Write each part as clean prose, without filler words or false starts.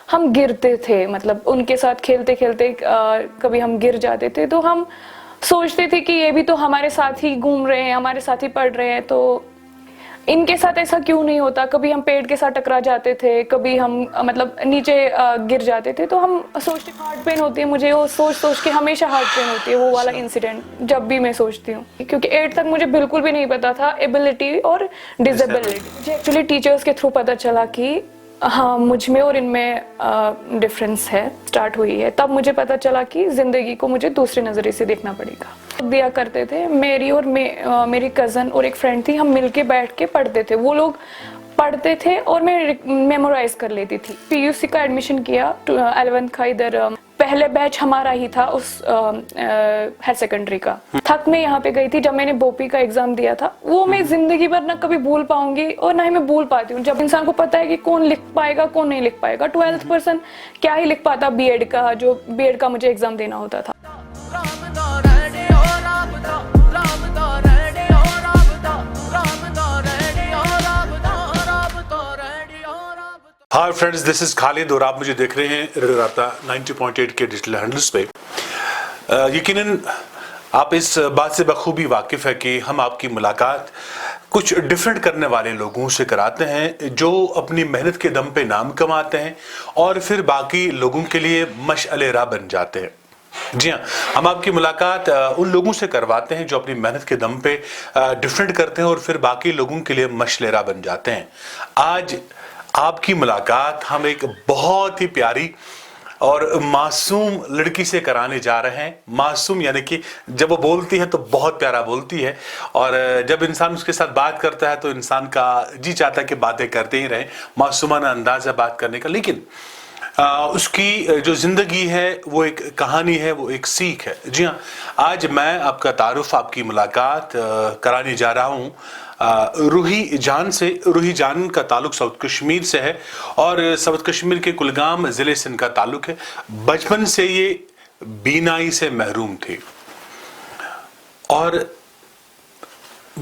हम गिरते थे, मतलब उनके साथ खेलते खेलते कभी हम गिर जाते थे, तो हम सोचते थे कि ये भी तो हमारे साथ ही घूम रहे हैं, हमारे साथ ही पढ़ रहे हैं, तो इनके साथ ऐसा क्यों नहीं होता। कभी हम पेड़ के साथ टकरा जाते थे, कभी हम मतलब नीचे गिर जाते थे, तो हम सोचते हार्ट पेन होती है मुझे, वो सोच सोच के हमेशा हार्ट पेन होती है, वो वाला इंसिडेंट जब भी मैं सोचती हूँ, क्योंकि 8 तक मुझे बिल्कुल भी नहीं पता था एबिलिटी और डिसेबिलिटी। मुझे एक्चुअली टीचर्स के थ्रू पता चला कि हाँ, मुझ में और इनमें डिफरेंस है, स्टार्ट हुई है। तब मुझे पता चला कि ज़िंदगी को मुझे दूसरे नज़रिए से देखना पड़ेगा। दिया करते थे मेरी और मेरी कज़न और एक फ्रेंड थी, हम मिलके बैठ के पढ़ते थे। वो लोग पढ़ते थे और मैं मेमोराइज कर लेती थी। पीयूसी का एडमिशन किया 11th का इधर, पहले बैच हमारा ही था उस हायर सेकेंडरी का। थक मैं यहाँ पे गई थी जब मैंने बोपी का एग्जाम दिया था, वो मैं जिंदगी भर ना कभी भूल पाऊंगी और ना ही मैं भूल पाती हूँ। जब इंसान को पता है कि कौन लिख पाएगा कौन नहीं लिख पाएगा, 12th पर्सन क्या ही लिख पाता बीएड का, जो बीएड का मुझे एग्जाम देना होता था। Hi friends, this is Khalid और आप मुझे देख रहे हैं रेडियो राब्ता 90.8 के डिजिटल हैंडल्स पे। यकीनन आप इस बात से बखूबी वाकिफ है कि हम आपकी मुलाकात कुछ डिफरेंट करने वाले लोगों से कराते हैं, जो अपनी मेहनत के दम पे नाम कमाते हैं और फिर बाकी लोगों के लिए मशअले राह बन जाते हैं। जी हाँ, हम आपकी मुलाकात उन लोगों से करवाते हैं जो अपनी मेहनत के दम पे डिफरेंट करते हैं और फिर बाकी लोगों के लिए मशअले राह बन जाते हैं। आज आपकी मुलाकात हम एक बहुत ही प्यारी और मासूम लड़की से कराने जा रहे हैं। मासूम यानी कि जब वो बोलती है तो बहुत प्यारा बोलती है, और जब इंसान उसके साथ बात करता है तो इंसान का जी चाहता है कि बातें करते ही रहें। मासूमाना अंदाज है बात करने का, लेकिन उसकी जो जिंदगी है वो एक कहानी है, वो एक सीख है। जी हाँ, आज मैं आपका तारुफ, आपकी मुलाकात कराने जा रहा हूँ रूही जान से। रूही जान का ताल्लुक साउथ कश्मीर से है और साउथ कश्मीर के कुलगाम जिले से इनका ताल्लुक है। बचपन से ये बीनाई से महरूम थे और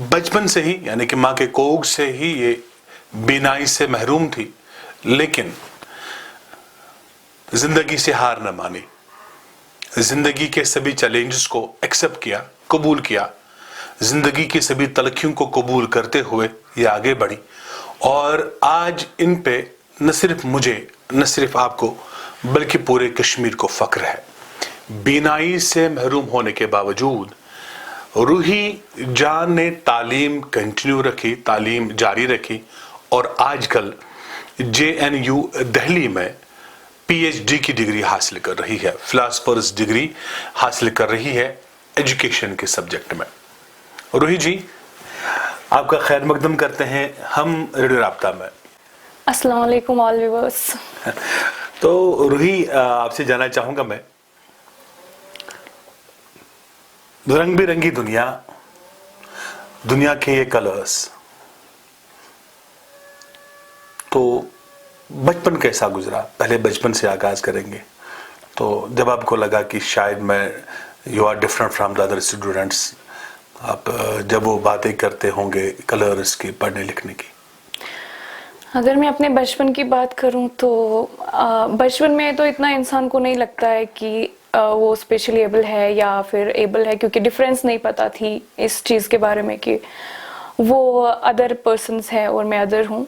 बचपन से ही यानी कि माँ के कोख से ही ये बीनाई से महरूम थी, लेकिन जिंदगी से हार न मानी, जिंदगी के सभी चैलेंजेस को एक्सेप्ट किया, कबूल किया, जिंदगी की सभी तलखियों को कबूल करते हुए ये आगे बढ़ी। और आज इन पे न सिर्फ मुझे, न सिर्फ आपको, बल्कि पूरे कश्मीर को फख्र है। बीनाई से महरूम होने के बावजूद रूही जान ने तालीम कंटिन्यू रखी, तालीम जारी रखी और आजकल JNU दिल्ली में PhD की डिग्री हासिल कर रही है, फिलॉसफर्स डिग्री हासिल कर रही है एजुकेशन के सब्जेक्ट में। रूही जी, आपका खैर मकदम करते हैं हम रेडियो राब्ता में। अस्सलाम वालेकुम ऑल व्यूअर्स। तो रूही, आपसे जानना चाहूंगा मैं, रंग बिरंगी दुनिया, दुनिया के ये कलर्स, तो बचपन कैसा गुजरा? पहले बचपन से आगाज करेंगे। तो जब आपको लगा कि शायद मैं you are different from the other students, आप जब वो बातें करते होंगे कलर्स की, पढ़ने लिखने की। अगर मैं अपने बचपन की बात करूं तो बचपन में तो इतना इंसान को नहीं लगता है कि वो स्पेशली एबल है या फिर एबल है, क्योंकि डिफरेंस नहीं पता थी इस चीज़ के बारे में कि वो अदर पर्सन्स है और मैं अदर हूँ।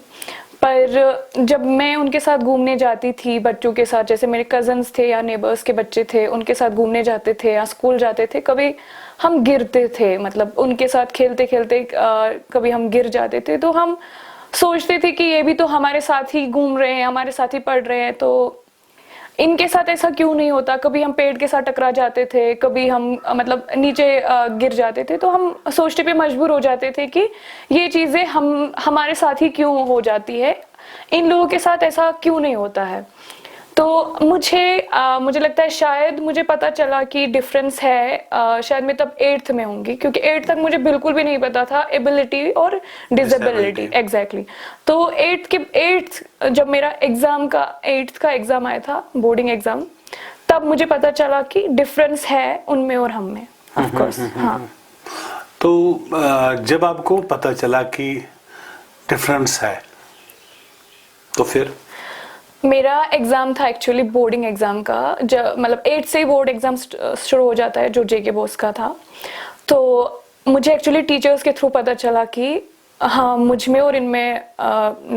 पर जब मैं उनके साथ घूमने जाती थी, बच्चों के साथ, जैसे मेरे कज़न्स थे या नेबर्स के बच्चे थे, उनके साथ घूमने जाते थे या स्कूल जाते थे, कभी हम गिरते थे, मतलब उनके साथ खेलते खेलते कभी हम गिर जाते थे, तो हम सोचते थे कि ये भी तो हमारे साथ ही घूम रहे हैं, हमारे साथ ही पढ़ रहे हैं, तो इनके साथ ऐसा क्यों नहीं होता। कभी हम पेड़ के साथ टकरा जाते थे, कभी हम मतलब नीचे गिर जाते थे, तो हम सोचने पे मजबूर हो जाते थे कि ये चीज़ें हमारे साथ ही क्यों हो जाती है, इन लोगों के साथ ऐसा क्यों नहीं होता है। तो मुझे लगता है शायद मुझे पता चला कि डिफरेंस है, शायद मैं तब 8th में होंगी, क्योंकि 8th तक मुझे बिल्कुल भी नहीं पता था एबिलिटी और डिसेबिलिटी। एग्जैक्टली। तो 8th जब मेरा एग्जाम का 8th का एग्जाम आया था, बोर्डिंग एग्जाम, तब मुझे पता चला कि डिफरेंस है उनमें और हम में, ऑफ कोर्स। हाँ, तो जब आपको पता चला कि डिफरेंस है, तो फिर मेरा एग्ज़ाम था एक्चुअली बोर्डिंग एग्ज़ाम का, जब मतलब 8 से ही बोर्ड एग्ज़ाम शुरू हो जाता है, जो जेके बोस का था। तो मुझे एक्चुअली टीचर्स के थ्रू पता चला कि हाँ, मुझ में और इनमें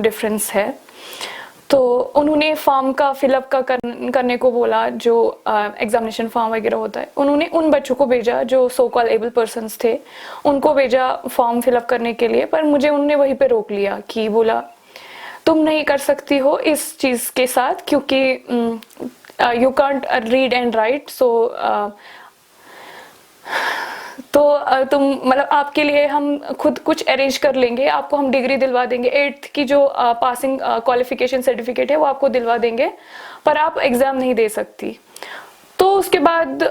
डिफरेंस है। तो उन्होंने फॉर्म का फिलअप करने को बोला, जो एग्जामिनेशन फॉर्म वगैरह होता है। उन्होंने उन बच्चों को भेजा जो सो कॉल एबल पर्सन्स थे, उनको भेजा फॉर्म फिलअप करने के लिए, पर मुझे उन्होंने वहीं पे रोक लिया कि बोला तुम नहीं कर सकती हो इस चीज़ के साथ, क्योंकि you can't read and right, तो तुम मतलब आपके लिए हम खुद कुछ अरेंज कर लेंगे, आपको हम डिग्री दिलवा देंगे, 8th की जो पासिंग क्वालिफिकेशन सर्टिफिकेट है वो आपको दिलवा देंगे, पर आप एग्ज़ाम नहीं दे सकती। तो उसके बाद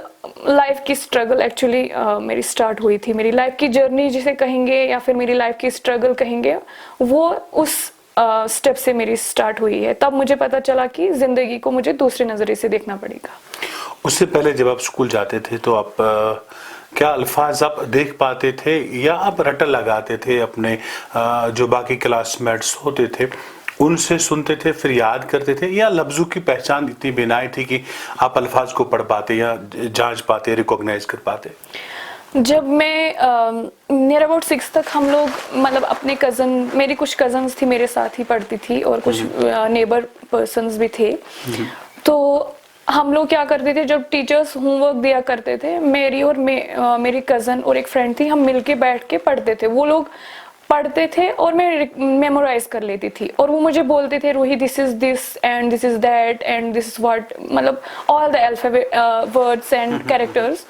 लाइफ की स्ट्रगल एक्चुअली मेरी स्टार्ट हुई थी। मेरी लाइफ की जर्नी जिसे कहेंगे या फिर मेरी लाइफ की स्ट्रगल कहेंगे, वो उस स्टेप से मेरी स्टार्ट हुई है। तब मुझे पता चला कि ज़िंदगी को मुझे दूसरे नज़रिए से देखना पड़ेगा। उससे पहले जब आप स्कूल जाते थे तो आप क्या अल्फाज आप देख पाते थे, या आप रटल लगाते थे अपने जो बाकी क्लासमेट्स होते थे उनसे सुनते थे फिर याद करते थे, या लफ्ज़ों की पहचान इतनी बेनाई थी कि आप अल्फाज को पढ़ पाते या जांच पाते, रिकॉग्नाइज कर पाते? जब मैं नियर अबाउट 6 तक हम लोग मतलब अपने मेरी कुछ कज़न्स थी मेरे साथ ही पढ़ती थी, और कुछ नेबर पर्सन्स भी थे। तो हम लोग क्या करते थे, जब टीचर्स होमवर्क दिया करते थे, मेरी और मेरी कज़न और एक फ्रेंड थी, हम मिलके बैठ के पढ़ते थे। वो लोग पढ़ते थे और मैं मेमोराइज कर लेती थी, और वो मुझे बोलते थे Ruhi this is this and this is that and this is what, मतलब all the alphabet words and characters.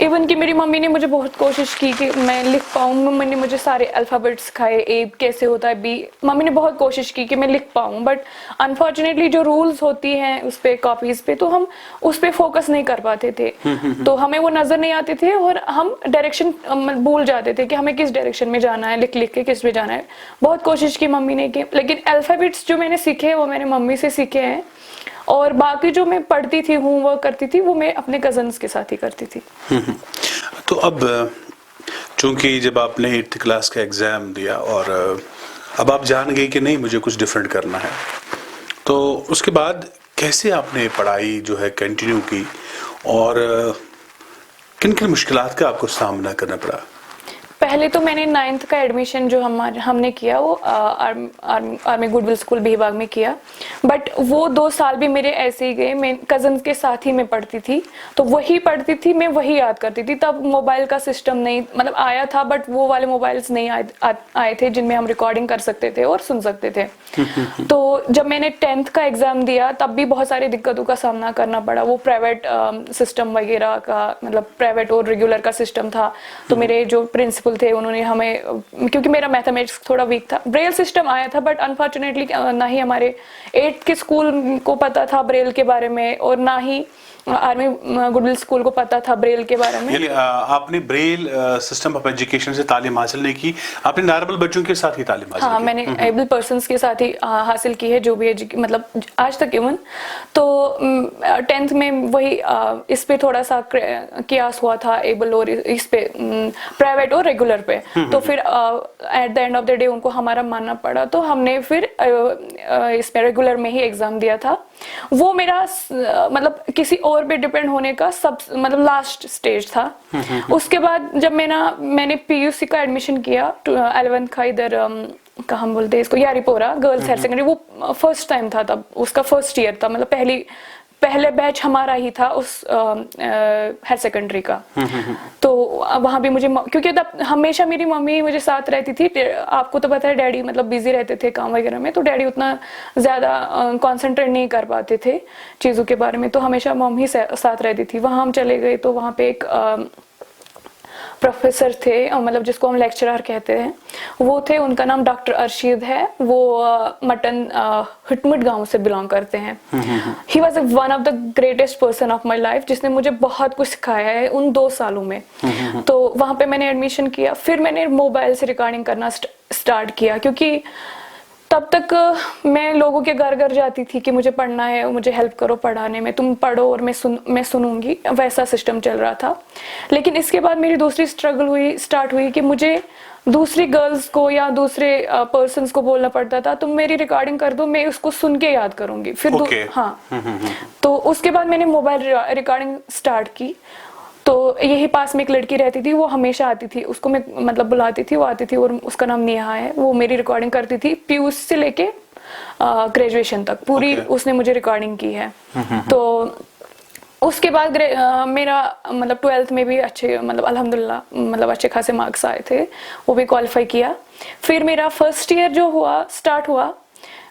Even कि मेरी मम्मी ने मुझे बहुत कोशिश की कि मैं लिख पाऊँ। मम्मी ने मुझे सारे अल्फ़ाबेट्स सिखाए, ए कैसे होता है, बी, मम्मी ने बहुत कोशिश की कि मैं लिख पाऊँ, बट अनफॉर्चुनेटली जो रूल्स होती हैं उस पर कॉपीज़ पे, तो हम उस पर फोकस नहीं कर पाते थे। तो हमें वो नज़र नहीं आते थे और हम डायरेक्शन भूल जाते थे कि हमें किस डायरेक्शन में जाना है, लिख लिख के किस में जाना है। बहुत कोशिश की मम्मी ने की, लेकिन अल्फ़ाबेट्स जो मैंने सीखे वो मैंने मम्मी से सीखे हैं, और बाकी जो मैं पढ़ती थी, होमवर्क करती थी, वो मैं अपने कजन्स के साथ ही करती थी। तो अब चूंकि जब आपने 8th क्लास का एग्ज़ाम दिया और अब आप जान गए कि नहीं मुझे कुछ डिफरेंट करना है, तो उसके बाद कैसे आपने पढ़ाई जो है कंटिन्यू की, और किन किन मुश्किलात का आपको सामना करना पड़ा? पहले तो मैंने 9th का एडमिशन जो हमने किया वो आर्मी गुडविल स्कूल बिहीबाग में किया, बट वो 2 साल भी मेरे ऐसे ही गए। मैं कज़न्स के साथ ही मैं पढ़ती थी, तो वही पढ़ती थी, मैं वही याद करती थी। तब मोबाइल का सिस्टम नहीं, मतलब आया था, बट वो वाले मोबाइल्स नहीं आए थे जिनमें हम रिकॉर्डिंग कर सकते थे और सुन सकते थे। तो जब मैंने 10th का एग्ज़ाम दिया तब भी बहुत सारी दिक्कतों का सामना करना पड़ा। वो प्राइवेट सिस्टम वगैरह का, मतलब प्राइवेट और रेगुलर का सिस्टम था। तो मेरे जो प्रिंसिपल थे उन्होंने हमें, क्योंकि मेरा मैथमेटिक्स थोड़ा वीक था, ब्रेल सिस्टम आया था, बट अनफॉर्चुनेटली ना ही हमारे 8th के स्कूल को पता था ब्रेल के बारे में, और ना ही आर्मी गुडविल स्कूल को पता था ब्रेल के बारे में। यानी आपने ब्रेल सिस्टम ऑफ एजुकेशन से तालीम हासिल नहीं की, आपने नॉर्मल बच्चों के साथ ही तालीम हासिल की? हाँ, मैंने एबल पर्सन्स के साथ ही हासिल की है, जो भी मतलब आज तक इवन। तो 10th में वही इस पे थोड़ा सा कियास हुआ था, एबल और इस पे प्राइवेट और रेगुलर पे। तो फिर at the end of the day उनको हमारा मानना पड़ा, तो हमने फिर इसमें रेगुलर में ही एग्जाम दिया था। वो मेरा मतलब किसी और पे डिपेंड होने का मतलब लास्ट स्टेज था। उसके बाद जब मैंने पीयूसी का एडमिशन किया 11th का, इधर कहाँ हम बोलते हैं इसको, यारीपोरा गर्ल्स हायर सेकेंडरी। वो फर्स्ट टाइम था, तब उसका फर्स्ट ईयर था, मतलब पहले बैच हमारा ही था उस हायर सेकेंडरी का। तो वहाँ भी मुझे, क्योंकि तब हमेशा मेरी मम्मी मुझे साथ रहती थी। आपको तो पता है डैडी मतलब बिजी रहते थे काम वगैरह में, तो डैडी उतना ज़्यादा कंसंट्रेट नहीं कर पाते थे चीज़ों के बारे में, तो हमेशा मम्मी साथ रहती थी। वहाँ हम चले गए तो वहाँ पे एक प्रोफेसर थे, मतलब जिसको हम लेक्चरर कहते हैं, वो थे। उनका नाम डॉक्टर अरशीद है। वो मटन हिटमुट गांव से बिलोंग करते हैं। He was one of the greatest person of my life, जिसने मुझे बहुत कुछ सिखाया है उन 2 सालों में। तो वहाँ पे मैंने एडमिशन किया। फिर मैंने मोबाइल से रिकॉर्डिंग करना स्टार्ट किया, क्योंकि तब तक मैं लोगों के घर घर जाती थी कि मुझे पढ़ना है, मुझे हेल्प करो पढ़ाने में, तुम पढ़ो और मैं सुनूंगी, वैसा सिस्टम चल रहा था। लेकिन इसके बाद मेरी दूसरी स्ट्रगल स्टार्ट हुई कि मुझे दूसरी गर्ल्स को या दूसरे पर्सन्स को बोलना पड़ता था, तुम मेरी रिकॉर्डिंग कर दो, मैं उसको सुन के याद करूंगी फिर हाँ। तो उसके बाद मैंने मोबाइल रिकॉर्डिंग स्टार्ट की। तो यही पास में एक लड़की रहती थी, वो हमेशा आती थी, उसको मैं मतलब बुलाती थी, वो आती थी और उसका नाम नेहा है, वो मेरी रिकॉर्डिंग करती थी पीयूष से लेके ग्रेजुएशन तक पूरी उसने मुझे रिकॉर्डिंग की है। तो उसके बाद मेरा मतलब 12th में भी अच्छे मतलब अल्हम्दुलिल्लाह मतलब अच्छे खासे मार्क्स आए थे, वो भी क्वालिफाई किया। फिर मेरा फर्स्ट ईयर जो स्टार्ट हुआ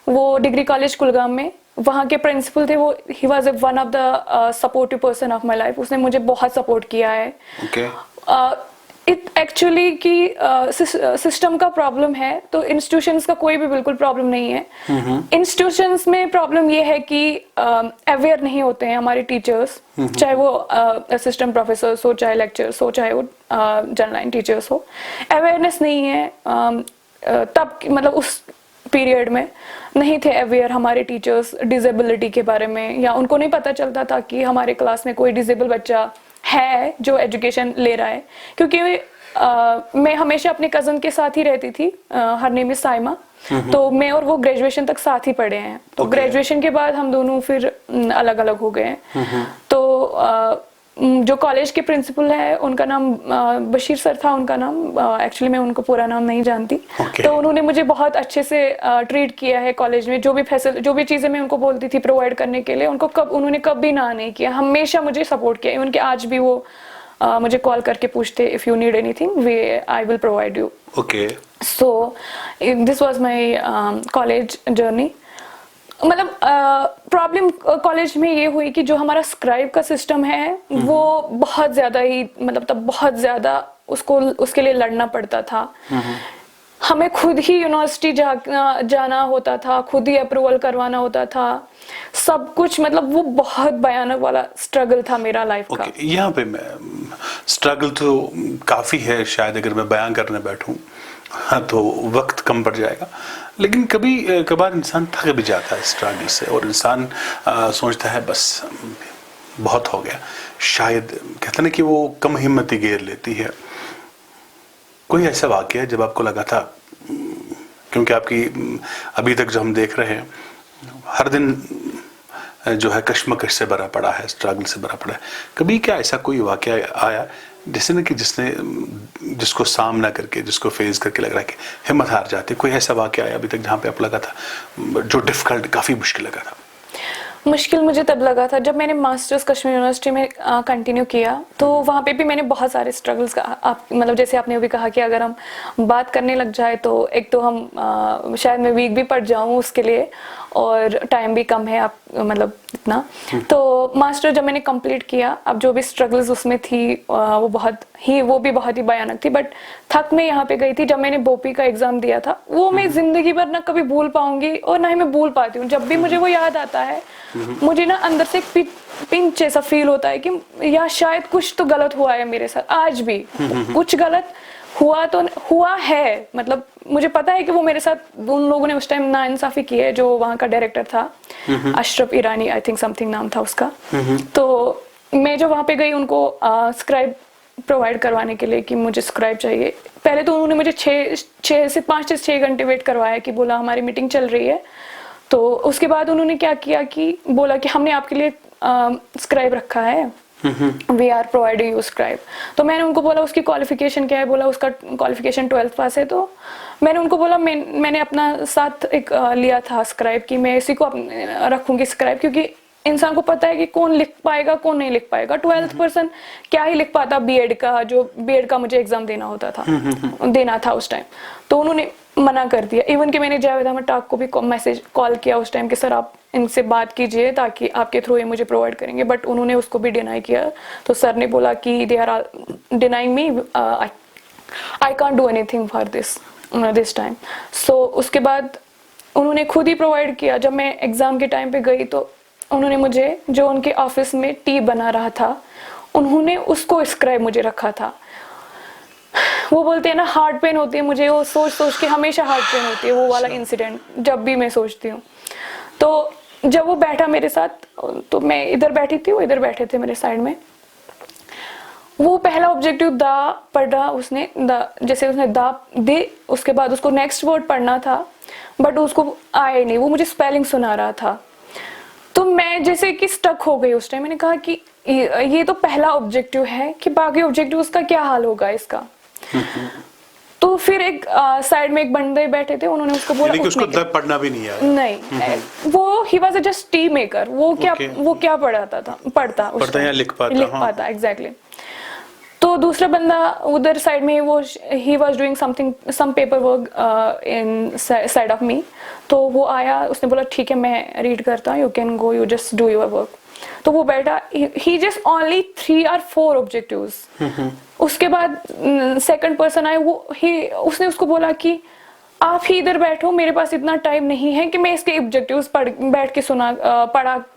वो डिग्री कॉलेज कुलगाम में, वहाँ के प्रिंसिपल थे, वो ही was one of the supportive person of my life, उसने मुझे बहुत सपोर्ट किया है। एक्चुअली कि सिस्टम का प्रॉब्लम है, तो इंस्टीट्यूशंस का कोई भी बिल्कुल प्रॉब्लम नहीं है। इंस्टीट्यूशंस में प्रॉब्लम ये है कि अवेयर नहीं होते हैं हमारे टीचर्स, चाहे वो असिस्टेंट प्रोफेसर्स हो, चाहे लेक्चर्स हो, चाहे वो जनरल लाइन टीचर्स हो, अवेयरनेस नहीं है। तब मतलब उस पीरियड में नहीं थे अवेयर हमारे टीचर्स डिसेबिलिटी के बारे में, या उनको नहीं पता चलता था कि हमारे क्लास में कोई डिसेबल बच्चा है जो एजुकेशन ले रहा है। क्योंकि मैं हमेशा अपने कजन के साथ ही रहती थी, हर नेम इज साइमा, तो मैं और वो ग्रेजुएशन तक साथ ही पढ़े हैं। तो ग्रेजुएशन के बाद हम दोनों फिर अलग अलग हो गए हैं। तो जो कॉलेज के प्रिंसिपल है उनका नाम बशीर सर था उनका नाम, एक्चुअली मैं उनको पूरा नाम नहीं जानती। तो उन्होंने मुझे बहुत अच्छे से ट्रीट किया है कॉलेज में, जो भी चीजें मैं उनको बोलती थी प्रोवाइड करने के लिए, उन्होंने कभी ना नहीं किया, हमेशा मुझे सपोर्ट किया। इवन कि आज भी वो मुझे कॉल करके पूछते if you need anything I will provide you. Okay, so this was my college journey. मतलब प्रॉब्लम कॉलेज में ये हुई कि जो हमारा स्क्राइब का सिस्टम है वो बहुत ज्यादा ही मतलब तब बहुत ज्यादा उसके लिए लड़ना पड़ता था। हमें खुद ही यूनिवर्सिटी जाना होता था, खुद ही अप्रूवल करवाना होता था, सब कुछ। मतलब वो बहुत भयानक वाला स्ट्रगल था मेरा लाइफ का। यहाँ पे मैं स्ट्रगल तो काफी है, शायद अगर मैं बयान करने बैठूं तो वक्त कम पड़ जाएगा, लेकिन कभी कभार इंसान थक भी जाता है स्ट्रगल से, और इंसान सोचता है बस बहुत हो गया। शायद कहते ना कि वो कम हिम्मती घेर लेती है। कोई ऐसा वाकया जब आपको लगा था, क्योंकि आपकी अभी तक जो हम देख रहे हैं हर दिन जो है कश्मकश से भरा पड़ा है, स्ट्रगल से भरा पड़ा है, कभी क्या ऐसा कोई वाकया आया जैसे ना कि जिसको सामना करके, जिसको फेस करके लग रहा है कि हिम्मत हार जाती? कोई ऐसा वाकया आया अभी तक जहाँ पे आपको लगा था जो डिफिकल्ट, काफी मुश्किल लगा था? मुश्किल मुझे तब लगा था जब मैंने मास्टर्स कश्मीर यूनिवर्सिटी में कंटिन्यू किया, तो वहाँ पे भी मैंने बहुत सारे स्ट्रगल्स का मतलब जैसे आपने अभी कहा कि अगर हम बात करने लग जाए तो एक तो हम शायद मैं वीक भी पड़ जाऊँ उसके लिए, और टाइम भी कम है आप मतलब इतना। तो मास्टर जब मैंने कंप्लीट किया, अब जो भी स्ट्रगल्स उसमें थी वो भी बहुत ही भयानक थी, बट थक मैं यहाँ पे गई थी। जब मैंने बोपी का एग्जाम दिया था, वो मैं जिंदगी भर ना कभी भूल पाऊंगी और ना ही मैं भूल पाती हूँ। जब भी मुझे वो याद आता है मुझे ना अंदर से एक पिंच जैसा फील होता है कि या शायद कुछ तो गलत हुआ है मेरे साथ। आज भी कुछ गलत हुआ है, मतलब मुझे पता है कि वो मेरे साथ उन लोगों ने उस टाइम नाइंसाफी की है। जो वहाँ का डायरेक्टर था अशरफ ईरानी, आई थिंक समथिंग नाम था उसका। तो मैं जो वहाँ पे गई उनको स्क्राइब प्रोवाइड करवाने के लिए कि मुझे स्क्राइब चाहिए, पहले तो उन्होंने मुझे 5 से 6 घंटे वेट करवाया कि बोला हमारी मीटिंग चल रही है। तो उसके बाद उन्होंने क्या किया कि बोला कि हमने आपके लिए स्क्राइब रखा है, we are providing you scribe. तो मैंने उनको बोला उसकी क्वालिफिकेशन क्या है, बोला उसका क्वालिफिकेशन 12th पास है। तो मैंने उनको बोला मैंने अपना साथ एक लिया था स्क्राइब कि मैं इसी को रखूंगी स्क्राइब, क्योंकि इंसान को पता है कि कौन लिख पाएगा कौन नहीं लिख पाएगा। 12th पर्सन क्या ही लिख पाता बीएड का, जो बीएड का मुझे एग्जाम देना था उस टाइम। तो उन्होंने मना कर दिया। इवन कि मैंने जावेद अहमद टाक को भी कॉल किया उस टाइम कि सर आप इनसे बात कीजिए ताकि आपके थ्रू ये मुझे प्रोवाइड करेंगे, बट उन्होंने उसको भी डिनाई किया। तो सर ने बोला कि they are denying me, I can't do anything for this time. So उसके बाद उन्होंने खुद ही प्रोवाइड किया। जब मैं एग्जाम के टाइम पे गई तो उन्होंने मुझे, जो उनके ऑफिस में टी बना रहा था, उन्होंने उसको स्क्राइब मुझे रखा था। वो बोलते हैं ना हार्ट पेन होती है, मुझे वो सोच सोच के हमेशा हार्ट पेन होती है, वो वाला इंसिडेंट जब भी मैं सोचती हूँ। तो जब वो बैठा मेरे साथ, तो मैं इधर बैठी थी, वो इधर बैठे थे मेरे साइड में। वो पहला ऑब्जेक्टिव दा पढ़ा उसने, जैसे उसने दा दे, उसके बाद उसको नेक्स्ट वर्ड पढ़ना था, बट उसको आए नहीं, वो मुझे स्पेलिंग सुना रहा था। तो मैं जैसे कि स्टक हो गई उस टाइम। मैंने कहा कि ये तो पहला ऑब्जेक्टिव है, कि बाकी ऑब्जेक्टिव उसका क्या हाल होगा इसका। तो फिर एक साइड में एक बंदे बैठे थे, उन्होंने उसको बोला कि उसको पढ़ना भी नहीं आया। नहीं, वो ही वाज जस्ट टी मेकर, वो क्या पढ़ता या लिख पाता एग्जैक्टली। तो दूसरा बंदा उधर साइड में, वो ही was doing something, some paper work inside of me. तो वो आया, उसने बोला ठीक है मैं रीड करता हूँ, you can go, you just do your work. तो वो बैठा, ही जस्ट ओनली 3 or 4 ऑब्जेक्टिव्स। उसके बाद सेकंड पर्सन आए, उसने उसको बोला कि आप ही इधर बैठो, मेरे पास इतना टाइम नहीं है कि मैं इसके ऑब्जेक्टिव्स बैठ के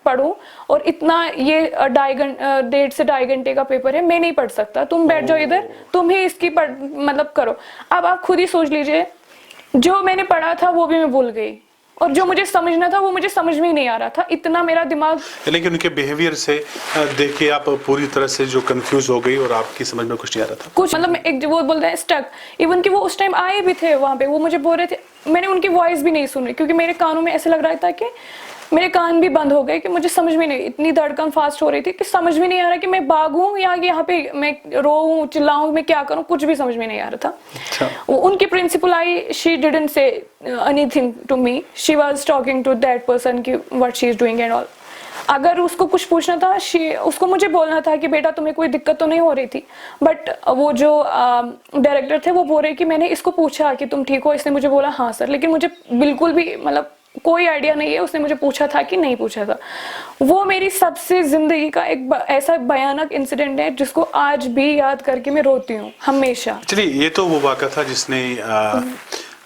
पढ़ूं, और इतना ये 1.5 से 2.5 घंटे का पेपर है, मैं नहीं पढ़ सकता, तुम बैठ जाओ इधर, तुम ही इसकी मतलब करो। अब आप खुद ही सोच लीजिए, जो मैंने पढ़ा था वो भी मैं भूल गई, और जो मुझे समझना था वो मुझे समझ में ही नहीं आ रहा था, इतना मेरा दिमाग। लेकिन उनके बिहेवियर से देख के आप पूरी तरह से जो कंफ्यूज हो गई और आपकी समझ में कुछ नहीं आ रहा था कुछ, मतलब एक वो बोलते हैं स्टक। इवन कि वो उस टाइम आए भी थे वहां पे, वो मुझे बोल रहे थे, मैंने उनकी वॉइस भी नहीं सुनी, क्योंकि मेरे कानों में ऐसे लग रहा था कि मेरे कान भी बंद हो गए, कि मुझे समझ में नहीं, इतनी धड़कन फास्ट हो रही थी कि समझ में नहीं आ रहा कि मैं भागूं या यहाँ पे मैं रोऊं चिल्लाऊं, मैं क्या करूं, कुछ भी समझ में नहीं आ रहा था। उनकी प्रिंसिपल आई, she didn't say anything to me, she was talking to that person कि what she is doing and all. अगर उसको कुछ पूछना था, उसको मुझे बोलना था कि बेटा तुम्हें कोई दिक्कत तो नहीं हो रही थी, बट वो जो डायरेक्टर थे वो बोल रहे कि मैंने इसको पूछा कि तुम ठीक हो, इसने मुझे बोला हाँ सर, लेकिन मुझे बिल्कुल भी मतलब कोई आइडिया नहीं है उसने मुझे पूछा था कि नहीं पूछा था। वो मेरी सबसे जिंदगी का एक ऐसा भयानक इंसिडेंट है जिसको आज भी याद करके मैं रोती हूँ हमेशा। चलिए, ये तो वो वाक़या था जिसने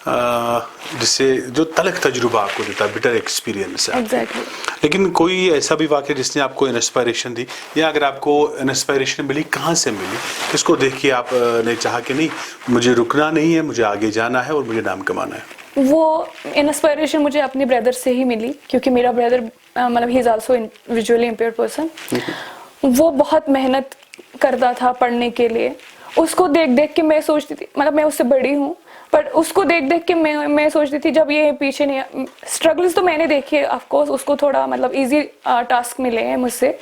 जिससे जो तलख तजुर्बा आपको देता है, बिटर एक्सपीरियंस है। Exactly. लेकिन कोई ऐसा भी वाक़या जिसने आपको इंस्पायरेशन दी, या अगर आपको इंस्पायरेशन मिली, कहाँ से मिली, किसको देख के आपने चाहा कि नहीं मुझे रुकना नहीं है, मुझे आगे जाना है और मुझे नाम कमाना है? वो इंस्पायरेशन मुझे अपने ब्रदर से ही मिली, क्योंकि मेरा ब्रदर मतलब ही is also visually impaired person. वो बहुत मेहनत करता था पढ़ने के लिए, उसको देख देख के मैं सोचती थी, मतलब मैं उससे बड़ी हूँ, पर उसको देख देख के मैं सोचती थी, जब ये पीछे नहीं, स्ट्रगल्स तो मैंने देखे है ऑफ कोर्स, उसको थोड़ा मतलब इजी टास्क मिले हैं मुझसे,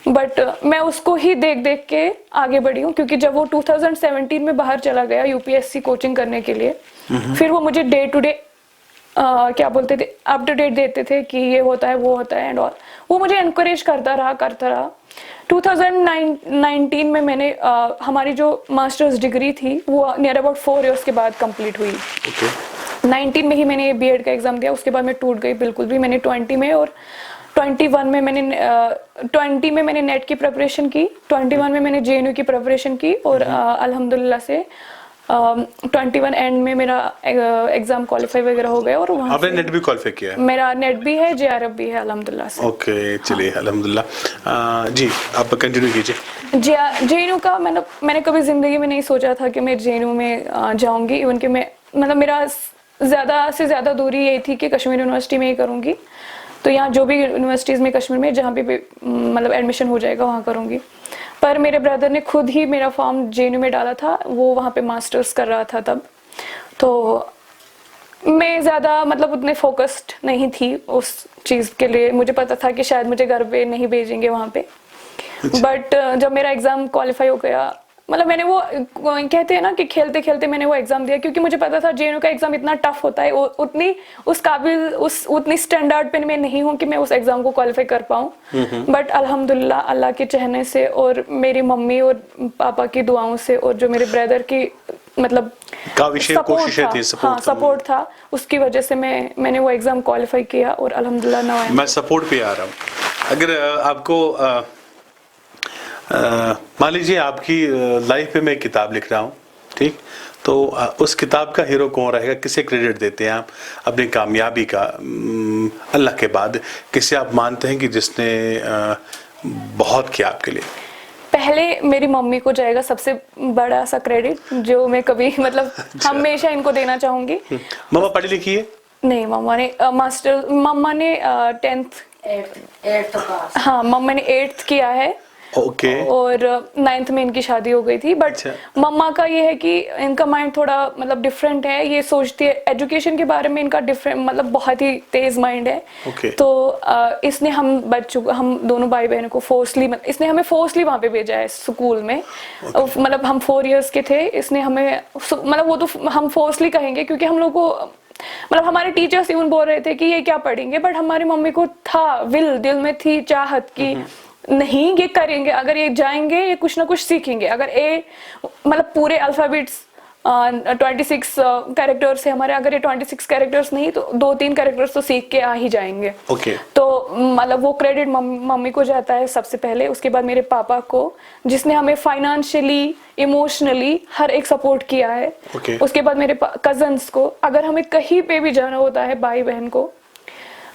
बट मैं उसको ही देख देख के आगे बढ़ी हूँ। क्योंकि जब वो 2017 में बाहर चला गया यूपीएससी कोचिंग करने के लिए, फिर वो मुझे डे टू डे क्या बोलते थे, अप टू डेट देते थे कि ये होता है वो होता है एंड ऑल। वो मुझे एनकरेज करता रहा। 2019 में मैंने हमारी जो मास्टर्स डिग्री थी वो नियर अबाउट 4 इयर्स के बाद कंप्लीट हुई। 19 में ही मैंने बीएड का एग्जाम दिया, उसके बाद मैं टूट गई बिल्कुल भी। मैंने 20 में और 21 में मैंने 20 में मैंने नेट की प्रिपरेशन की, 21 में मैंने जेएनयू की प्रिपरेशन की, और अल्हम्दुलिल्लाह से 21 एंड में मेरा एग्जाम क्वालिफाई वगैरह हो गया। और वहाँ आपने नेट भी क्वालिफाई किया है? मेरा नेट भी है, जेआरएफ भी है अल्हम्दुलिल्लाह से। ओके, चलिए अल्हम्दुलिल्लाह। जी आप कंटिन्यू कीजिए। जेएनयू का मैंने कभी जिंदगी में नहीं सोचा था कि मैं जेएनयू में जाऊंगी। इवन कि मैं मतलब मेरा ज़्यादा से ज़्यादा दूरी यही थी कि कश्मीर यूनिवर्सिटी में ही करूँगी, तो यहाँ जो भी यूनिवर्सिटीज़ में कश्मीर में जहाँ पे मतलब एडमिशन हो जाएगा वहाँ करूँगी। पर मेरे ब्रदर ने खुद ही मेरा फॉर्म जेएनयू में डाला था, वो वहाँ पे मास्टर्स कर रहा था तब, तो मैं ज़्यादा मतलब उतने फोकस्ड नहीं थी उस चीज़ के लिए। मुझे पता था कि शायद मुझे घर पे नहीं भेजेंगे वहाँ पे, बट जब मेरा एग्ज़ाम क्वालिफाई हो गया, मतलब मैंने वो कहते हैं ना कि खेलते खेलते मैंने वो एग्जाम दिया, क्योंकि मुझे पता था जेएनयू का एग्जाम इतना टफ होता है, उतनी स्टैंडर्ड पे मैं नहीं हूँ कि मैं उस एग्जाम को क्वालिफाई कर पाऊँ। बट अल्हम्दुलिल्लाह अल्लाह के चाहने से और मेरी मम्मी और पापा की दुआओं से और जो मेरे ब्रदर की मतलब सपोर्ट था, उसकी वजह से मैंने वो एग्जाम क्वालिफाई किया और अल्हम्दुलिल्लाह नाउ मैं सपोर्ट पे आ रहा हूँ। अगर आपको मान लीजिए आपकी लाइफ पे मैं किताब लिख रहा हूँ, ठीक, तो उस किताब का हीरो कौन रहेगा? किसे क्रेडिट देते हैं आप अपनी कामयाबी का? अल्लाह के बाद किसे आप मानते हैं कि जिसने बहुत किया आपके लिए? पहले मेरी मम्मी को जाएगा सबसे बड़ा सा क्रेडिट, जो मैं कभी मतलब हमेशा इनको देना चाहूंगी। मम्मा पढ़ी लिखी है? नहीं, मम्मा ने मास्टर, मम्मा ने 10th, 8th पास। हाँ मम्मा ने 8th किया है। ओके। और 9th में इनकी शादी हो गई थी। बट मम्मा का ये है कि इनका माइंड थोड़ा मतलब डिफरेंट है, ये सोचती है एजुकेशन के बारे में, इनका डिफरेंट मतलब बहुत ही तेज माइंड है। तो इसने हम दोनों भाई बहनों को इसने हमें फोर्सली वहाँ पे भेजा है स्कूल में। मतलब हम 4 years के थे, इसने हमें मतलब वो तो हम फोर्सली कहेंगे क्योंकि हम लोग को मतलब हमारे टीचर्स इवन बोल रहे थे कि ये क्या पढ़ेंगे, बट हमारी मम्मी को था दिल में थी चाहत की नहीं ये करेंगे, अगर ये जाएंगे ये कुछ ना कुछ सीखेंगे। अगर मतलब पूरे अल्फाबेट्स 26 कैरेक्टर्स है हमारे, अगर ये 26 कैरेक्टर्स नहीं तो 2-3 कैरेक्टर्स तो सीख के आ ही जाएंगे। तो मतलब वो क्रेडिट मम्मी को जाता है सबसे पहले, उसके बाद मेरे पापा को, जिसने हमें फाइनेंशियली इमोशनली हर एक सपोर्ट किया है। उसके बाद मेरे कजन्स को, अगर हमें कहीं पे भी जाना होता है भाई बहन को,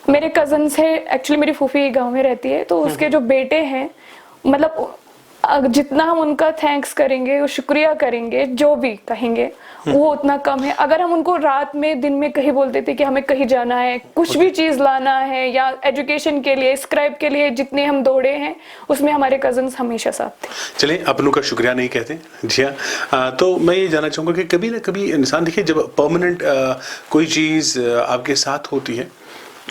मेरे कजन्स है एक्चुअली, मेरी फूफी गांव में रहती है, तो उसके जो बेटे हैं मतलब जितना हम उनका थैंक्स करेंगे, वो शुक्रिया करेंगे, जो भी कहेंगे वो उतना कम है। अगर हम उनको रात में दिन में कहीं बोलते थे कि हमें कहीं जाना है, कुछ भी चीज लाना है या एजुकेशन के लिए, स्क्राइब के लिए जितने हम दौड़े हैं, उसमें हमारे कजन्स हमेशा साथ थे। चलिए, अपनों का शुक्रिया नहीं कहते। जी हाँ, तो मैं ये जानना चाहूंगा कि कभी ना कभी इंसान, देखिए जब परमानेंट कोई चीज आपके साथ होती है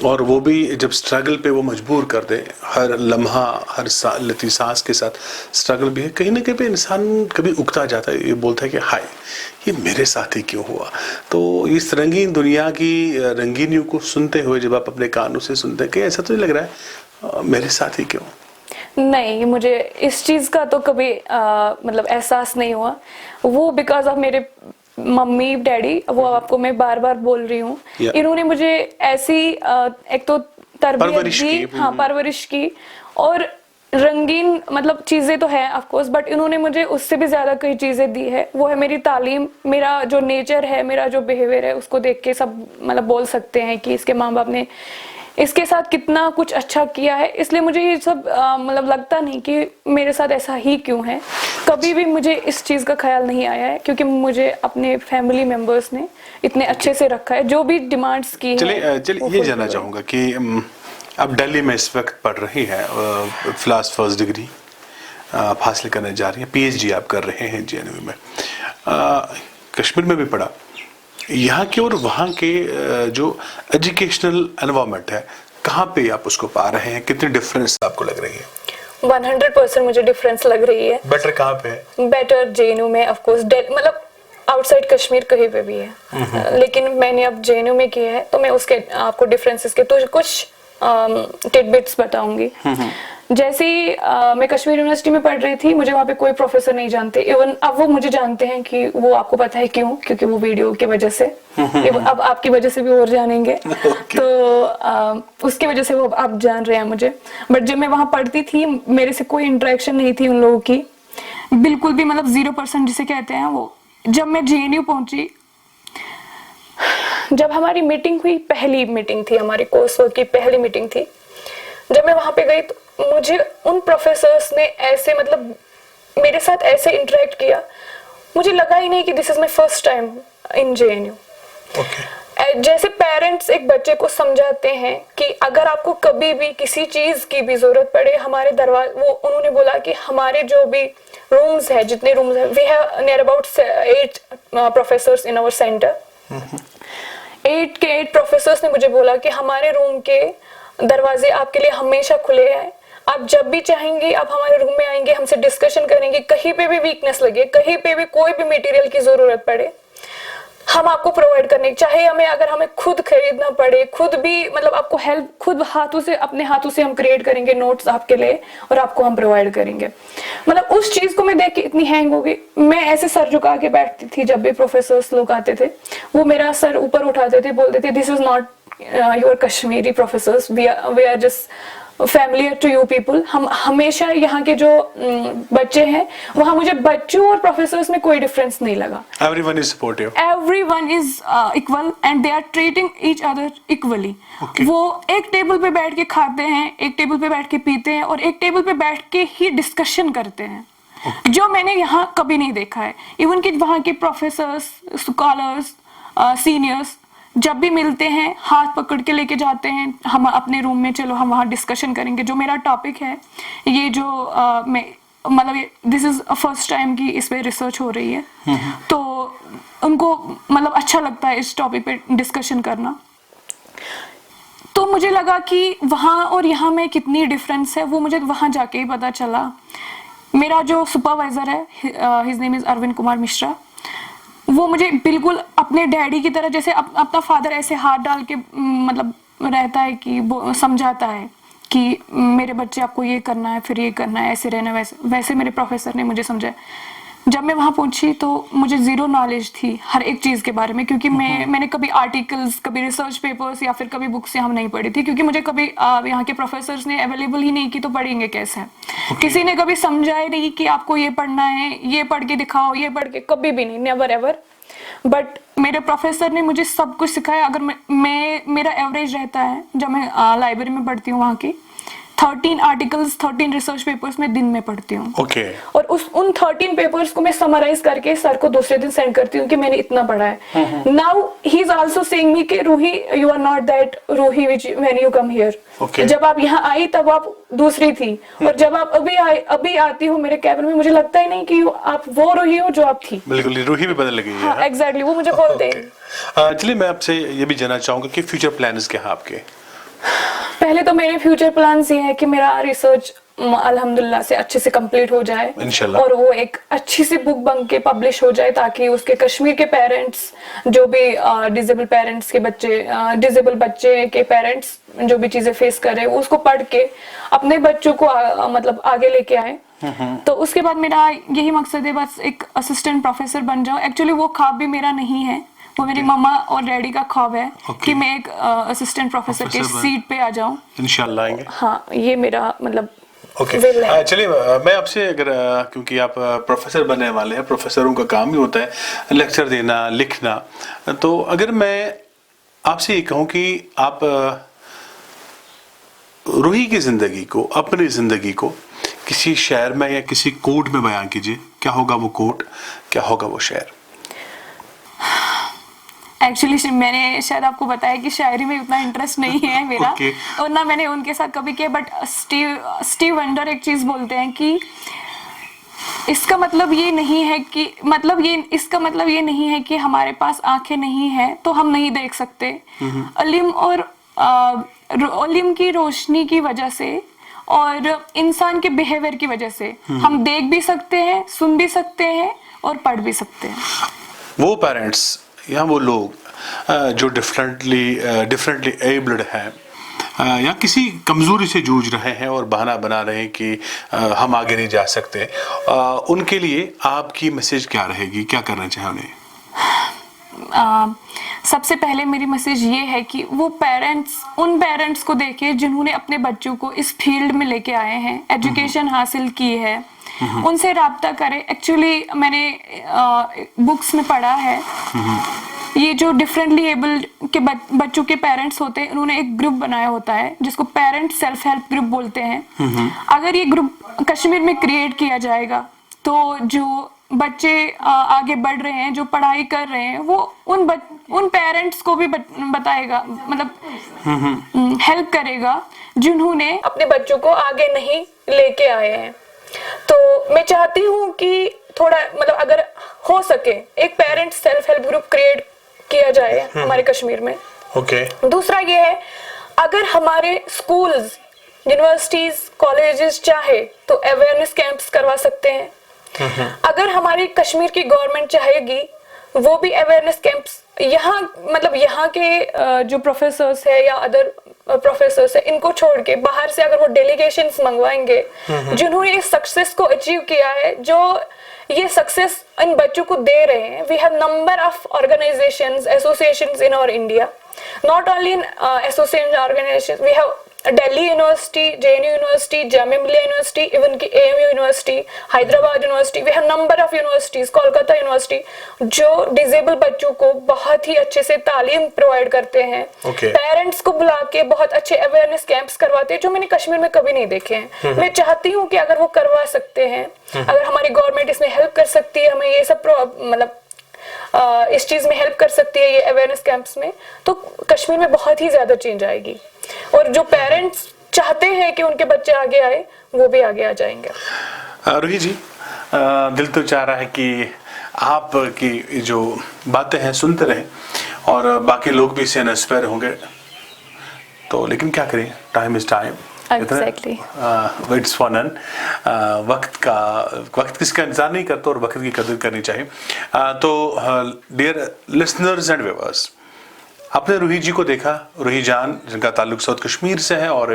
और वो भी जब स्ट्रगल पे वो मजबूर कर दे, हर लम्हा हर लती सांस के साथ स्ट्रगल भी है, कहीं ना कहीं इंसान कभी उकता जाता है, ये बोलता है कि हाय ये मेरे साथ ही क्यों हुआ। तो इस रंगीन दुनिया की रंगीनियों को सुनते हुए जब आप अपने कानों से सुनते हैं कि ऐसा तो नहीं लग रहा है मेरे साथ ही क्यों? नहीं, मुझे इस चीज का तो कभी मतलब एहसास नहीं हुआ। वो बिकॉज ऑफ मेरे मम्मी डैडी, वो आपको मैं बार बार बोल रही हूँ, इन्होंने मुझे ऐसी एक तो तरबियत दी, हाँ परवरिश की, और रंगीन मतलब चीजें तो है ऑफ कोर्स, बट इन्होंने मुझे उससे भी ज्यादा कई चीजें दी है। वो है मेरी तालीम, मेरा जो नेचर है, मेरा जो बिहेवियर है, उसको देख के सब मतलब बोल सकते हैं कि इसके माँ बाप ने इसके साथ कितना कुछ अच्छा किया है। इसलिए मुझे ये सब मतलब लगता नहीं कि मेरे साथ ऐसा ही क्यों है। कभी भी मुझे इस चीज का ख्याल नहीं आया है, क्योंकि मुझे अपने फैमिली मेंबर्स ने इतने अच्छे से रखा है, जो भी डिमांड्स की। चलिए ये जानना चाहूंगा कि अब दिल्ली में इस वक्त पढ़ रही है, फर्स्ट डिग्री आप हासिल करने जा रही है, PhD आप कर रहे हैं JNU में। कश्मीर में भी पढ़ा, यहाँ के और वहाँ के जो एजुकेशनल एनवायरनमेंट है, कहाँ पे आप उसको पा रहे हैं, कितनी डिफरेंस आपको लग रही है? 100% मुझे डिफरेंस लग रही है। बेटर कहाँ पे है? बेटर JNU में ऑफ कोर्स, मतलब आउटसाइड कश्मीर कहीं पे भी है, लेकिन मैंने अब JNU में किया है, तो मैं उसके आपको डिफरेंसेस के तो कुछ टिडबिट्स बताऊंगी। जैसे ही मैं कश्मीर यूनिवर्सिटी में पढ़ रही थी, मुझे वहाँ पे कोई प्रोफेसर नहीं जानते, इवन अब वो मुझे जानते हैं कि वो आपको पता है क्यों, क्योंकि वो वीडियो की वजह से, अब आपकी वजह से भी और जानेंगे। तो उसकी वजह से वो आप जान रहे हैं मुझे। बट जब मैं वहाँ पढ़ती थी, मेरे से कोई इंटरेक्शन नहीं थी उन लोगों की, बिल्कुल भी, मतलब 0% जिसे कहते हैं वो। जब मैं JNU पहुंची, जब हमारी मीटिंग हुई, पहली मीटिंग थी हमारे कोर्स वर्क की, पहली मीटिंग थी, जब मैं वहां पे गई तो मुझे उन प्रोफेसर्स ने ऐसे मतलब मेरे साथ ऐसे इंटरेक्ट किया, मुझे लगा ही नहीं कि this is my first time in JNU। जैसे पेरेंट्स एक बच्चे को समझाते हैं कि अगर आपको कभी भी किसी चीज की भी जरूरत पड़े, हमारे दरवाजे, वो उन्होंने बोला कि हमारे जो भी रूम्स है, जितने रूम्स है, we have near about 8 professors in our centre. 8 के 8 प्रोफेसर्स ने मुझे बोला कि हमारे रूम के दरवाजे आपके लिए हमेशा खुले हैं, आप जब भी चाहेंगे आप हमारे रूम में आएंगे, हमसे डिस्कशन करेंगे, कहीं पे भी वीकनेस लगे, कहीं पे भी कोई भी मटेरियल की जरूरत पड़े, हम आपको प्रोवाइड करने, चाहे अगर हमें खुद खरीदना पड़े, खुद भी मतलब आपको हेल्प, खुद हाथों से, अपने हाथों से हम क्रिएट करेंगे नोट्स आपके लिए और आपको हम प्रोवाइड करेंगे। मतलब उस चीज को मैं देख के इतनी हैंग हो गई, मैं ऐसे सर झुका के बैठती थी। जब भी प्रोफेसर्स लोग आते थे, वो मेरा सर ऊपर उठाते थे, बोलते थे this is not your Kashmiri professors, we are just familiar to you people. हम हमेशा यहाँ के जो बच्चे हैं, वहाँ मुझे बच्चों और प्रोफेसर्स में कोई डिफरेंस नहीं लगा। Everyone is supportive. Everyone is equal and they are treating each other equally. वो एक टेबल पे बैठ के खाते हैं, एक टेबल पे बैठ के पीते हैं और एक टेबल पे बैठ के ही डिस्कशन करते हैं। जो मैंने यहाँ कभी नहीं देखा है। इवन कि वहाँ के प्रोफेसर्स, स्कॉलर्स, सीनियर्स जब भी मिलते हैं हाथ पकड़ के लेके जाते हैं हम अपने रूम में, चलो हम वहाँ डिस्कशन करेंगे जो मेरा टॉपिक है। ये जो मैं मतलब दिस इज फर्स्ट टाइम कि इस पे रिसर्च हो रही है, तो उनको मतलब अच्छा लगता है इस टॉपिक पे डिस्कशन करना। तो मुझे लगा कि वहाँ और यहाँ में कितनी डिफरेंस है वो मुझे वहाँ जाके ही पता चला। मेरा जो सुपरवाइजर है, his name is Arvind Kumar Mishra, वो मुझे बिल्कुल अपने डैडी की तरह, जैसे अपना फादर ऐसे हाथ डाल के मतलब रहता है कि वो समझाता है कि मेरे बच्चे आपको ये करना है, फिर ये करना है, ऐसे रहना, वैसे मेरे प्रोफेसर ने मुझे समझाया। जब मैं वहाँ पहुंची तो मुझे जीरो नॉलेज थी हर एक चीज़ के बारे में, क्योंकि मैंने कभी आर्टिकल्स, कभी रिसर्च पेपर्स या फिर कभी बुक्स यहाँ नहीं पढ़ी थी, क्योंकि मुझे कभी यहाँ के प्रोफेसर्स ने अवेलेबल ही नहीं की, तो पढ़ेंगे कैसे। किसी ने कभी समझाया नहीं कि आपको ये पढ़ना है, ये पढ़ के दिखाओ, ये पढ़ के, कभी भी नहीं, नेवर एवर। बट मेरे प्रोफेसर ने मुझे सब कुछ सिखाया। अगर मेरा एवरेज रहता है जब मैं लाइब्रेरी में पढ़ती हूँ, वहाँ की 13 आर्टिकल्स, 13 रिसर्च पेपर्स मैं दिन में पढ़ती हूँ। और उन 13 पेपर्स को मैं समराइज करके सर को दूसरे दिन सेंड करती हूँ कि मैंने इतना पढ़ा है। Now he is also saying me कि Ruhi, you are not that Ruhi which when you come here. जब आप यहाँ आई तब आप दूसरी थी, और जब आप अभी आती हो मेरे कैबिन में, मुझे लगता ही नहीं कि आप वो रूही हो जो आप थी। बिल्कुल, रूही भी बदल गई है। हाँ, एग्जैक्टली, वो मुझे बोलते हैं। चलिए, मैं आपसे ये भी जानना चाहूंगा कि फ्यूचर प्लान्स क्या है आपके? पहले तो मेरे फ्यूचर प्लान्स ये है कि मेरा रिसर्च अल्हम्दुलिल्लाह से अच्छे से कंप्लीट हो जाए, इंशाल्लाह, और वो एक अच्छी सी बुक बन के पब्लिश हो जाए, ताकि उसके कश्मीर के पेरेंट्स, जो भी डिसेबल पेरेंट्स के बच्चे, डिसेबल बच्चे के पेरेंट्स जो भी चीजें फेस कर रहे हैं, उसको पढ़ के अपने बच्चों को मतलब आगे लेके आए। तो उसके बाद मेरा यही मकसद है, बस एक असिस्टेंट प्रोफेसर बन जाऊं। एक्चुअली वो ख्वाब भी मेरा नहीं है, वो मेरी मम्मा और डैडी का ख्वाब है कि मैं एक असिस्टेंट प्रोफेसर के सीट पे आ जाऊं। इंशाल्लाह आएंगे। हाँ, ये मेरा मतलब चलिए, मैं आपसे अगर क्योंकि आप प्रोफेसर बनने वाले हैं, प्रोफेसरों का काम ही होता है लेक्चर देना, लिखना, तो अगर मैं आपसे ये कहूँ कि आप रूही की जिंदगी को, अपनी जिंदगी को किसी शेर में या किसी कोट में बयान कीजिए, क्या होगा वो कोट, क्या होगा वो शेर? एक्चुअली मैंने शायद आपको बताया कि शायरी में उतना इंटरेस्ट नहीं है मेरा, और ना मैंने उनके साथ कभी किया। बट स्टीव वंडर एक चीज बोलते हैं कि इसका मतलब ये नहीं है कि इसका मतलब ये नहीं है कि हमारे पास आंखें नहीं है तो हम नहीं देख सकते। इल्म की रोशनी की वजह से और इंसान के बिहेवियर की वजह से हम देख भी सकते हैं, सुन भी सकते हैं और पढ़ भी सकते हैं। वो पेरेंट्स या वो लोग जो डिफरेंटली एबल्ड हैं या किसी कमजोरी से जूझ रहे हैं और बहाना बना रहे हैं कि हम आगे नहीं जा सकते, उनके लिए आपकी मैसेज क्या रहेगी, क्या करना चाहिए उन्हें? सबसे पहले मेरी मैसेज ये है कि वो उन पेरेंट्स को देखें जिन्होंने अपने बच्चों को इस फील्ड में लेके आए हैं, एजुकेशन हासिल की है, उनसे राब्ता करें। एक्चुअली मैंने बुक्स में पढ़ा है, ये जो डिफरेंटली एबल्ड के बच्चों के पेरेंट्स होते हैं, उन्होंने एक ग्रुप बनाया होता है जिसको पेरेंट सेल्फ हेल्प ग्रुप बोलते हैं। अगर ये ग्रुप कश्मीर में क्रिएट किया जाएगा तो जो बच्चे आगे बढ़ रहे हैं, जो पढ़ाई कर रहे हैं, वो उन पेरेंट्स को भी बताएगा, मतलब हेल्प करेगा जिन्होंने अपने बच्चों को आगे नहीं लेके आए हैं। तो मैं चाहती हूँ कि थोड़ा मतलब अगर हो सके एक parent self help group create किया जाए हमारे कश्मीर में। दूसरा ये है, अगर हमारे स्कूल्स, यूनिवर्सिटीज, कॉलेजेस चाहे तो अवेयरनेस कैंप्स करवा सकते हैं। अगर हमारी कश्मीर की गवर्नमेंट चाहेगी वो भी अवेयरनेस कैंप्स यहाँ, मतलब यहाँ के जो प्रोफेसर्स है या अदर प्रोफेसर्स है, इनको छोड़ के बाहर से अगर वो डेलीगेशंस मंगवाएंगे जिन्होंने इस सक्सेस को अचीव किया है, जो ये सक्सेस इन बच्चों को दे रहे हैं। We have number of organisations, associations in our India, not only in association organisations, we have Delhi university, JNU university, Jamia Millia university, even की AMU university, Hyderabad university, we have number of universities, Kolkata university, जो disable बच्चों को बहुत ही अच्छे से तालीम provide करते हैं। Okay. पेरेंट्स को बुला के बहुत अच्छे अवेयरनेस कैंप्स करवाते हैं, जो मैंने कश्मीर में कभी नहीं देखे हैं। मैं चाहती हूँ कि अगर वो करवा सकते हैं, अगर हमारी गवर्नमेंट इसमें हेल्प कर सकती है, हमें ये सब मतलब इस चीज में हेल्प कर सकती है ये अवेयरनेस कैंप्स में, तो कश्मीर में बहुत ही ज्यादा चेंज आएगी और जो पेरेंट्स चाहते हैं कि उनके बच्चे आगे आए वो भी आगे आ जाएंगे। रूही जी, दिल तो चाह रहा है कि आप की जो बातें हैं सुनते रहें और बाकी लोग भी इससे इंस्पायर होंगे, तो लेकिन क्या करें, time is time. Exactly. Waits for none. वक्त किसका इंतजार नहीं करता और वक्त की कदर करनी चाहिए। तो डियर लिसनर्स एंड व्यूअर्स, आपने रूही जी को देखा, रूही जान जिनका ताल्लुक साउथ कश्मीर से है और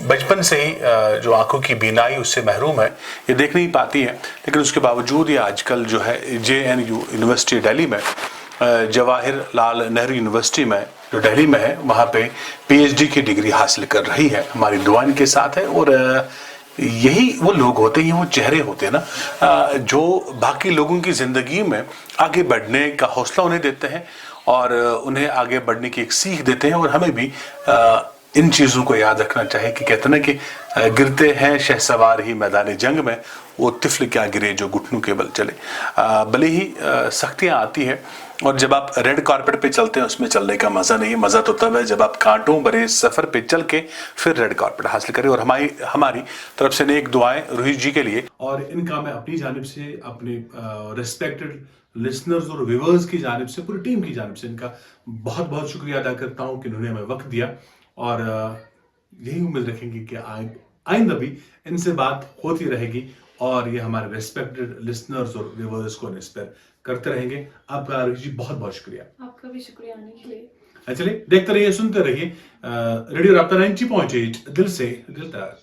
बचपन से ही जो आंखों की बीनाई उससे महरूम है, ये देख नहीं पाती है, लेकिन उसके बावजूद ये आजकल जो है JNU यूनिवर्सिटी दिल्ली में, जवाहरलाल नेहरू यूनिवर्सिटी में जो दिल्ली में है, वहाँ पे PhD की डिग्री हासिल कर रही है। हमारी दुआ इनके साथ है और यही वो लोग होते हैं, वो चेहरे होते हैं ना, जो बाकी लोगों की ज़िंदगी में आगे बढ़ने का हौसला उन्हें देते हैं और उन्हें आगे बढ़ने की एक सीख देते हैं। और हमें भी इन चीज़ों को याद रखना चाहिए कि कहते ना कि गिरते हैं शहसवार ही मैदान जंग में, वो तिफल क्या गिरे जो घुटनों के बल चले। भले ही सख्तियाँ आती हैं और जब आप रेड कारपेट पे चलते हैं उसमें चलने का मज़ा नहीं है, मज़ा तो तब है जब आप कांटों भरे सफ़र पे चल के फिर रेड कारपेट हासिल करें। और हमारी तरफ से नेक दुआएं रूही जी के लिए, और इनका मैं अपनी जानिब से, अपने रिस्पेक्टेड लिसनर्स और व्यूअर्स की जानिब से, पूरी टीम की जानिब से इनका बहुत बहुत शुक्रिया अदा करता हूँ कि इन्होंने हमें वक्त दिया और यही उम्मीद रखेंगे कि आइंदा भी इनसे बात होती रहेगी और ये हमारे रिस्पेक्टेड लिसनर्स और व्यूअर्स को इंस्पायर करते रहेंगे। आपका रूही जी बहुत बहुत शुक्रिया। आपका भी शुक्रिया आने के लिए। चलिए देखते रहिए, सुनते रहिए रेडियो राब्ता 90.8 दिल से दिल तक।